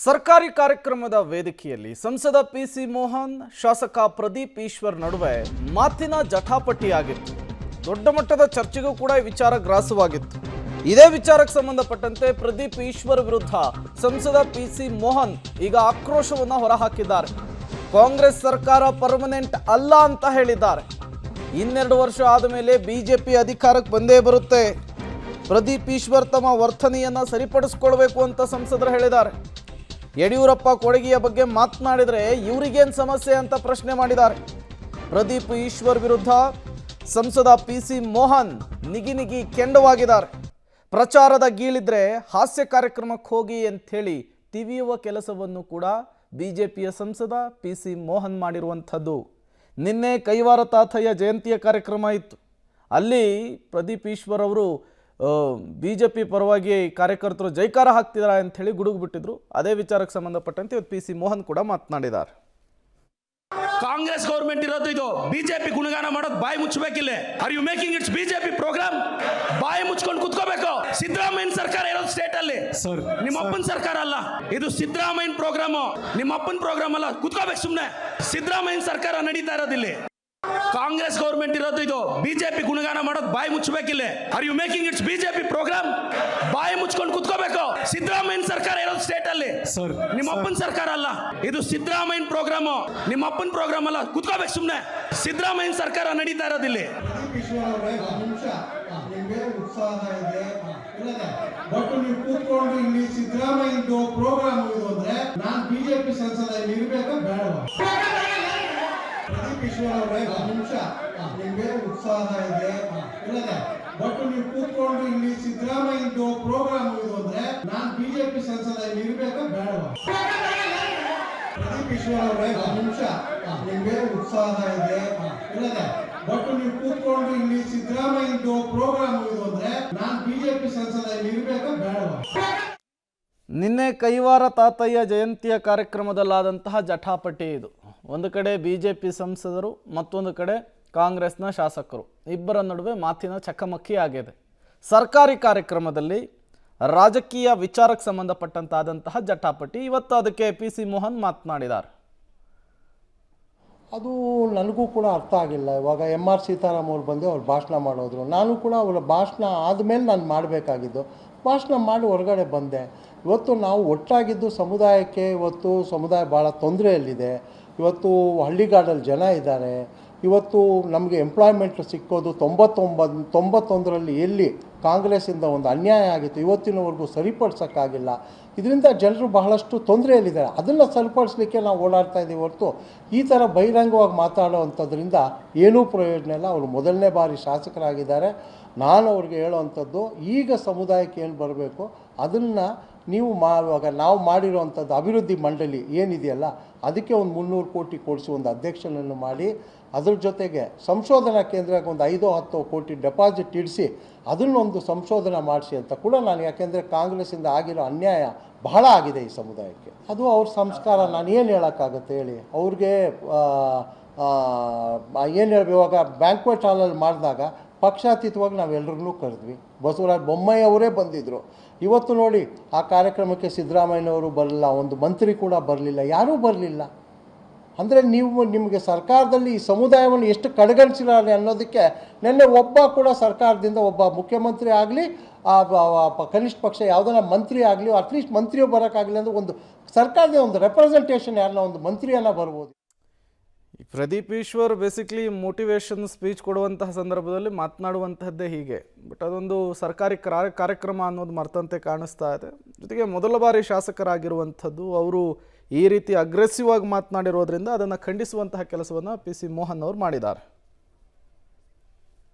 ಸರ್ಕಾರಿ ಕಾರ್ಯಕ್ರಮದ ವೇದಿಕೆಯಲ್ಲಿ ಸಂಸದ ಪಿಸಿ ಮೋಹನ್ ಶಾಸಕ ಪ್ರದೀಪ್ ಈಶ್ವರ್ ನಡುವೆ ಮಾತಿನ ಜಟಾಪಟಿಯಾಗಿತ್ತು. ದೊಡ್ಡ ಮಟ್ಟದ ಚರ್ಚೆಗೂ ಕೂಡ ಈ ವಿಚಾರ ಗ್ರಾಸವಾಗಿತ್ತು. ಇದೇ ವಿಚಾರಕ್ಕೆ ಸಂಬಂಧಪಟ್ಟಂತೆ ಪ್ರದೀಪ್ ಈಶ್ವರ್ ವಿರುದ್ಧ ಸಂಸದ ಪಿಸಿ ಮೋಹನ್ ಈಗ ಆಕ್ರೋಶವನ್ನು ಹೊರಹಾಕಿದ್ದಾರೆ. ಕಾಂಗ್ರೆಸ್ ಸರ್ಕಾರ ಪರ್ಮನೆಂಟ್ ಅಲ್ಲ ಅಂತ ಹೇಳಿದ್ದಾರೆ. 12 ವರ್ಷ ಆದ ಮೇಲೆ ಬಿಜೆಪಿ ಅಧಿಕಾರಕ್ಕೆ ಬಂದೇ ಬರುತ್ತೆ. ಪ್ರದೀಪ್ ಈಶ್ವರ್ ತಮ್ಮ ವರ್ತನೆಯನ್ನು ಸರಿಪಡಿಸಿಕೊಳ್ಳಬೇಕು ಅಂತ ಸಂಸದರು ಹೇಳಿದ್ದಾರೆ. ಯಡಿಯೂರಪ್ಪ ಕೊಡುಗೆಯ ಬಗ್ಗೆ ಮಾತನಾಡಿದರೆ ಇವರಿಗೇನು ಸಮಸ್ಯೆ ಅಂತ ಪ್ರಶ್ನೆ ಮಾಡಿದ್ದಾರೆ. ಪ್ರದೀಪ್ ಈಶ್ವರ್ ವಿರುದ್ಧ ಸಂಸದ ಪಿಸಿ ಮೋಹನ್ ನಿಗಿ ಕೆಂಡವಾಗಿದ್ದಾರೆ. ಪ್ರಚಾರದ ಗೀಳಿದ್ರೆ ಹಾಸ್ಯ ಕಾರ್ಯಕ್ರಮಕ್ಕೆ ಹೋಗಿ ಅಂಥೇಳಿ ತಿವಿಯುವ ಕೆಲಸವನ್ನು ಕೂಡ ಬಿಜೆಪಿಯ ಸಂಸದ ಪಿಸಿ ಮೋಹನ್ ಮಾಡಿರುವಂಥದ್ದು. ನಿನ್ನೆ ಕೈವಾರ ತಾತಯ್ಯ ಜಯಂತಿಯ ಕಾರ್ಯಕ್ರಮ ಇತ್ತು. ಅಲ್ಲಿ ಪ್ರದೀಪ್ ಈಶ್ವರ್ ಅವರು ಬಿಜೆಪಿ ಪರವಾಗಿ ಕಾರ್ಯಕರ್ತರು ಜೈಕಾರ ಹಾಕ್ತಿದ್ದಾರೆ ಅಂತ ಹೇಳಿ ಗುಡುಗು ಬಿಟ್ಟಿದ್ರು. ಅದೇ ವಿಚಾರಕ್ಕೆ ಸಂಬಂಧಪಟ್ಟಂತೆ ಇವತ್ತು ಪಿಸಿ ಮೋಹನ್ ಕೂಡ ಮಾತನಾಡಿದ್ದಾರೆ. ಕಾಂಗ್ರೆಸ್ ಗೌರ್ಮೆಂಟ್ ಇರೋದು ಇದು. ಬಿಜೆಪಿ ಗುಣಗಾನ ಮಾಡೋದು ಬಾಯಿ ಮುಚ್ಚಬೇಕಿಲ್ಲ. Are you making its BJP programme? ಬಾಯಿ ಮುಚ್ಕೊಂಡು ಕುತ್ಕೋಬೇಕು. ಸಿದ್ದರಾಮಯ್ಯ ಸರ್ಕಾರ ಇರೋದು ಸ್ಟೇಟ್ ಅಲ್ಲಿ, ನಿಮ್ಮ ಅಪ್ಪನ ಸರ್ಕಾರ ಅಲ್ಲ. ಇದು ಸಿದ್ದರಾಮಯ್ಯ ಪ್ರೋಗ್ರಾಮ್, ನಿಮ್ಮ ಅಪ್ಪನ ಪ್ರೋಗ್ರಾಮ್ ಅಲ್ಲ. ಕುತ್ಕೋಬೇಕು ಸುಮ್ಮನೆ. ಸಿದ್ದರಾಮಯ್ಯ ಸರ್ಕಾರ ನಡೀತಾ ಇರೋದಿಲ್ಲಿ. ಕಾಂಗ್ರೆಸ್ ಗೌರ್ಮೆಂಟ್ ಇರೋದು ಇದು. ಬಿಜೆಪಿ ಗುಣಗಾನ ಮಾಡೋದು ಬಾಯಿ ಮುಚ್ಚಬೇಕಿಲ್ಲ. Are you making its BJP programme? ಬಾಯಿ ಮುಚ್ಕೊಂಡು ಕುತ್ಕೋಬೇಕು. ಸಿದ್ದರಾಮಯ್ಯ ಸರ್ಕಾರ ಇರೋದು ಸ್ಟೇಟ್ ಅಲ್ಲಿ, ನಿಮ್ಮ ಅಪ್ಪನ ಸರ್ಕಾರ ಅಲ್ಲ. ಇದು ಸಿದ್ದರಾಮಯ್ಯ ಪ್ರೋಗ್ರಾಮ್, ನಿಮ್ಮ ಅಪ್ಪನ ಪ್ರೋಗ್ರಾಮ್ ಅಲ್ಲ. ಕುತ್ಕೋಬೇಕು ಸುಮ್ಮನೆ. ಸಿದ್ದರಾಮಯ್ಯ ಸರ್ಕಾರ ನಡೀತಾ ಇರೋದಿಲ್ಲಿ. ಬಟ್ ನೀವು ಕೂತ್ಕೊಂಡು ಇಲ್ಲಿ ಸಿದ್ದರಾಮಯ್ಯದು ಪ್ರೋಗ್ರಾಮ್ ಇದು ಅಂದ್ರೆ ನಾನು ಬಿಜೆಪಿ ಸಂಸದ ಇಲ್ಲಿ ಇರ್ಬೇಕಾ ಬೇಡವಾ? ಪ್ರದೀಪ್ ಈಶ್ವರ್ ಅವರೇ, ಒಂದು ನಿಮಿಷ, ನಿಮ್ಗೆ ಉತ್ಸಾಹ ಇದೆ ಇಲ್ಲದೆ, ಬಟ್ ನೀವು ಕೂತ್ಕೊಂಡು ಇಲ್ಲಿ ಸಿದ್ದರಾಮಯ್ಯದು ಪ್ರೋಗ್ರಾಮ್ ಇದು ಅಂದ್ರೆ ನಾನು ಬಿಜೆಪಿ ಸಂಸದ ಇಲ್ಲಿ ಇರ್ಬೇಕಾ ಬೇಡವಾ? ಪ್ರದೀಪ್ ಈಶ್ವರ್ ಅವರೇ, ಒಂದು ನಿಮಿಷ, ನಿಮ್ಗೆ ಉತ್ಸಾಹ ಇದೆ ಇಲ್ಲದೆ, ಬಟ್ ನೀವು ಕೂತ್ಕೊಂಡು ಇಲ್ಲಿ ಸಿದ್ದರಾಮಯ್ಯದು ಪ್ರೋಗ್ರಾಮ್ ಇದು ಅಂದ್ರೆ ನಾನು ಬಿಜೆಪಿ ಸಂಸದ ಇಲ್ಲಿ ಇರ್ಬೇಕಾ ಬೇಡವಾ? ನಿನ್ನೆ ಕೈವಾರ ತಾತಯ್ಯ ಜಯಂತಿಯ ಕಾರ್ಯಕ್ರಮದಲ್ಲಾದಂತಹ ಜಟಾಪಟಿ ಇದು. ಒಂದು ಕಡೆ ಬಿಜೆಪಿ ಸಂಸದರು, ಮತ್ತೊಂದು ಕಡೆ ಕಾಂಗ್ರೆಸ್ನ ಶಾಸಕರು, ಇಬ್ಬರ ನಡುವೆ ಮಾತಿನ ಚಕಮಕಿ ಆಗಿದೆ. ಸರ್ಕಾರಿ ಕಾರ್ಯಕ್ರಮದಲ್ಲಿ ರಾಜಕೀಯ ವಿಚಾರಕ್ಕೆ ಸಂಬಂಧಪಟ್ಟಂತಾದಂತಹ ಜಟಾಪಟಿ. ಇವತ್ತು ಅದಕ್ಕೆ ಪಿಸಿ ಮೋಹನ್ ಮಾತನಾಡಿದ್ದಾರೆ. ಅದು ನನಗೂ ಕೂಡ ಅರ್ಥ ಆಗಿಲ್ಲ. ಇವಾಗ ಆರ್ ಸೀತಾರಾಮ್ ಅವ್ರು ಬಂದು ಅವ್ರು ಭಾಷಣ ಮಾಡೋದ್ರು. ನಾನು ಕೂಡ ಅವರ ಭಾಷಣ ಆದಮೇಲೆ ನಾನು ಮಾಡಬೇಕಾಗಿದ್ದು. ಭಾಷಣ ಮಾಡಿ ಹೊರಗಡೆ ಬಂದೆ. ಇವತ್ತು ನಾವು ಒಟ್ಟಾಗಿದ್ದು ಸಮುದಾಯಕ್ಕೆ, ಇವತ್ತು ಸಮುದಾಯ ಭಾಳ ತೊಂದರೆಯಲ್ಲಿದೆ. ಇವತ್ತು ಹಳ್ಳಿಗಾಡಲ್ಲಿ ಜನ ಇದ್ದಾರೆ. ಇವತ್ತು ನಮಗೆ ಎಂಪ್ಲಾಯ್ಮೆಂಟ್ ಸಿಕ್ಕೋದು 91ರಲ್ಲಿ ಎಲ್ಲಿ ಕಾಂಗ್ರೆಸ್ಸಿಂದ ಒಂದು ಅನ್ಯಾಯ ಆಗಿತ್ತು, ಇವತ್ತಿನವರೆಗೂ ಸರಿಪಡಿಸೋಕ್ಕಾಗಿಲ್ಲ. ಇದರಿಂದ ಜನರು ಬಹಳಷ್ಟು ತೊಂದರೆಯಲ್ಲಿದ್ದಾರೆ. ಅದನ್ನು ಸರಿಪಡಿಸಲಿಕ್ಕೆ ನಾವು ಓಡಾಡ್ತಾ ಇದ್ದೀವಿ ಹೊರತು ಈ ಥರ ಬಹಿರಂಗವಾಗಿ ಮಾತಾಡೋವಂಥದ್ರಿಂದ ಏನೂ ಪ್ರಯೋಜನ ಇಲ್ಲ. ಅವರು ಮೊದಲನೇ ಬಾರಿ ಶಾಸಕರಾಗಿದ್ದಾರೆ. ನಾನು ಅವ್ರಿಗೆ ಹೇಳೋವಂಥದ್ದು, ಈಗ ಸಮುದಾಯಕ್ಕೆ ಏನು ಬರಬೇಕು ಅದನ್ನು ನೀವು ಇವಾಗ ನಾವು ಮಾಡಿರೋವಂಥದ್ದು ಅಭಿವೃದ್ಧಿ ಮಂಡಳಿ ಏನಿದೆಯಲ್ಲ, ಅದಕ್ಕೆ ಒಂದು 300 ಕೋಟಿ ಕೊಡಿಸಿ ಒಂದು ಅಧ್ಯಕ್ಷನನ್ನು ಮಾಡಿ, ಅದ್ರ ಜೊತೆಗೆ ಸಂಶೋಧನಾ ಕೇಂದ್ರಕ್ಕೆ ಒಂದು 5-10 ಕೋಟಿ ಡೆಪಾಸಿಟ್ ಇಡಿಸಿ ಅದನ್ನೊಂದು ಸಂಶೋಧನೆ ಮಾಡಿಸಿ ಅಂತ ಕೂಡ ನಾನು, ಯಾಕೆಂದರೆ ಕಾಂಗ್ರೆಸ್ಸಿಂದ ಆಗಿರೋ ಅನ್ಯಾಯ ಬಹಳ ಆಗಿದೆ ಈ ಸಮುದಾಯಕ್ಕೆ. ಅದು ಅವ್ರ ಸಂಸ್ಕಾರ. ನಾನು ಏನು ಹೇಳೋಕ್ಕಾಗತ್ತೆ ಹೇಳಿ? ಅವ್ರಿಗೆ ಏನು ಹೇಳಬೇಕು? ಇವಾಗ ಬ್ಯಾಂಕ್ವೆಟ್ ಹಾಲಲ್ಲಿ ಮಾಡಿದಾಗ ಪಕ್ಷಾತೀತವಾಗಿ ನಾವೆಲ್ಲರನ್ನೂ ಕರೆದ್ವಿ. ಬಸವರಾಜ ಬೊಮ್ಮಾಯಿ ಅವರೇ ಬಂದಿದ್ದರು. ಇವತ್ತು ನೋಡಿ, ಆ ಕಾರ್ಯಕ್ರಮಕ್ಕೆ ಸಿದ್ದರಾಮಯ್ಯನವರು ಬರಲಿಲ್ಲ, ಒಂದು ಮಂತ್ರಿ ಕೂಡ ಬರಲಿಲ್ಲ, ಯಾರೂ ಬರಲಿಲ್ಲ. ಅಂದರೆ ನಿಮಗೆ ಸರ್ಕಾರದಲ್ಲಿ ಈ ಸಮುದಾಯವನ್ನು ಎಷ್ಟು ಕಡೆಗಣಿಸಿದ್ದಾರೆ ಅನ್ನೋದಕ್ಕೆ ನಿನ್ನೆ ಒಬ್ಬ ಕೂಡ ಸರ್ಕಾರದಿಂದ ಒಬ್ಬ ಮುಖ್ಯಮಂತ್ರಿ ಆಗಲಿ, ಕನಿಷ್ಠ ಪಕ್ಷ ಯಾವುದನ್ನ ಮಂತ್ರಿ ಆಗಲಿ, ಅಟ್ಲೀಸ್ಟ್ ಮಂತ್ರಿಯೂ ಬರೋಕ್ಕಾಗಲಿ ಅಂದರೆ ಒಂದು ಸರ್ಕಾರದ ಒಂದು ರೆಪ್ರೆಸೆಂಟೇಷನ್ ಯಾರನ್ನ ಒಂದು ಮಂತ್ರಿಯನ್ನು ಬರ್ಬೋದು. Pradeep Eshwar basically motivation speech ಕೊಡುವಂತಹ ಸಂದರ್ಭದಲ್ಲಿ ಮಾತನಾಡುವಂತಹದ್ದೇ ಹೀಗೆ. ಬಟ್ ಅದೊಂದು ಸರ್ಕಾರಿ ಕಾರ್ಯಕ್ರಮ ಅನ್ನೋದು ಮರ್ತಂತೆ ಕಾಣಿಸ್ತಾ ಇದೆ. ಜೊತೆಗೆ ಮೊದಲ ಬಾರಿ ಶಾಸಕರಾಗಿರುವಂಥದ್ದು ಅವರು ಈ ರೀತಿ ಅಗ್ರೆಸಿವ್ ಆಗಿ ಮಾತನಾಡಿರೋದ್ರಿಂದ ಅದನ್ನು ಖಂಡಿಸುವಂತಹ ಕೆಲಸವನ್ನು ಪಿಸಿ ಮೋಹನ್ ಅವರು ಮಾಡಿದ್ದಾರೆ.